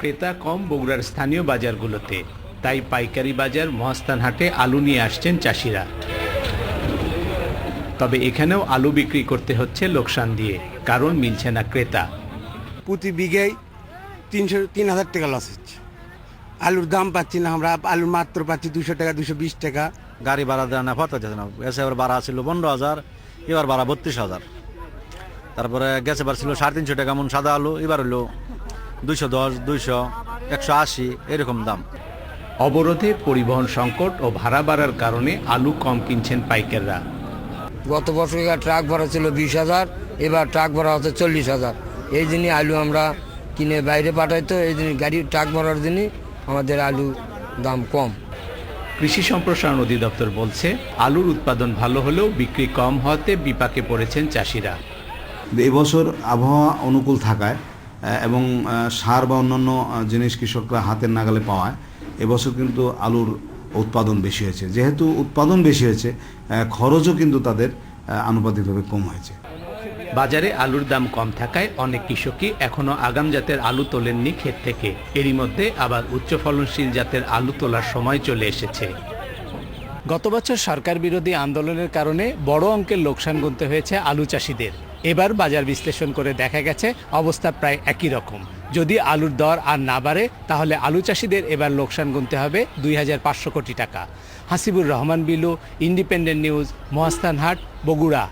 ক্রেতা কম বগুড়ার স্থানীয় বাজারগুলোতে, তাই পাইকারি বাজার মহাস্থান হাটে আলু নিয়ে আসছেন চাষিরা। তবে এখানেও আলু বিক্রি করতে হচ্ছে লোকসান দিয়ে, কারণ মিলছে না ক্রেতা। প্রতি বিঘায় 3,000 টাকা লস হচ্ছে। আলুর দাম পাচ্ছি না আমরা, আলুর মাত্র পাচ্ছি 200 টাকা, 220 টাকা। গাড়ি ভাড়া দেওয়া না পাতা যাচ্ছে না। গ্যাসে এবার ভাড়া ছিল 15,000, এবার ভাড়া 32,000। তারপরে গ্যাসে ভাড়া ছিল 350 টাকা মন সাদা আলু, এবার হলো 210, 200, 180 এরকম দাম। অবরোধে পরিবহন সংকট ও ভাড়া বাড়ার কারণে আলু কম কিনছেন পাইকাররা। গত বছর ট্রাক ভাড়া ছিল 20,000, এবার ট্রাক ভাড়া হচ্ছে 40,000। এই দিনই আলু আমরা কিনে বাইরে পাঠাইতো, এই দিন গাড়ি ট্রাক ভাড়ার দিনই আমাদের আলু দাম কম। কৃষি সম্প্রসারণ অধিদপ্তর বলছে, আলুর উৎপাদন ভালো হলেও বিক্রি কম হওয়াতে বিপাকে পড়েছেন চাষিরা। এবছর আবহাওয়া অনুকূল থাকায় এবং সার বা অন্যান্য জিনিস কৃষকরা হাতের নাগালে পাওয়ায় এবছর কিন্তু আলুর উৎপাদন বেশি হয়েছে। যেহেতু উৎপাদন বেশি হয়েছে, খরচও কিন্তু তাদের আনুপাতিকভাবে কম হয়েছে। বাজারে আলুর দাম কম থাকায় অনেক কৃষকই এখনো আগাম জাতের আলু তোলেননি ক্ষেত থেকে। এরই মধ্যে আবার উচ্চ ফলনশীল জাতের আলু তোলার সময় চলে এসেছে। গত বছর সরকার বিরোধী আন্দোলনের কারণে বড় অঙ্কের লোকসান গুনতে হয়েছে আলু চাষিদের। এবার বাজার বিশ্লেষণ করে দেখা গেছে অবস্থা প্রায় একই রকম। যদি আলুর দর আর না বাড়ে তাহলে আলু চাষিদের এবার লোকসান গুনতে হবে 2,500 কোটি টাকা। হাসিবুর রহমান বিলু, ইন্ডিপেন্ডেন্ট নিউজ, মহাস্থান হাট, বগুড়া।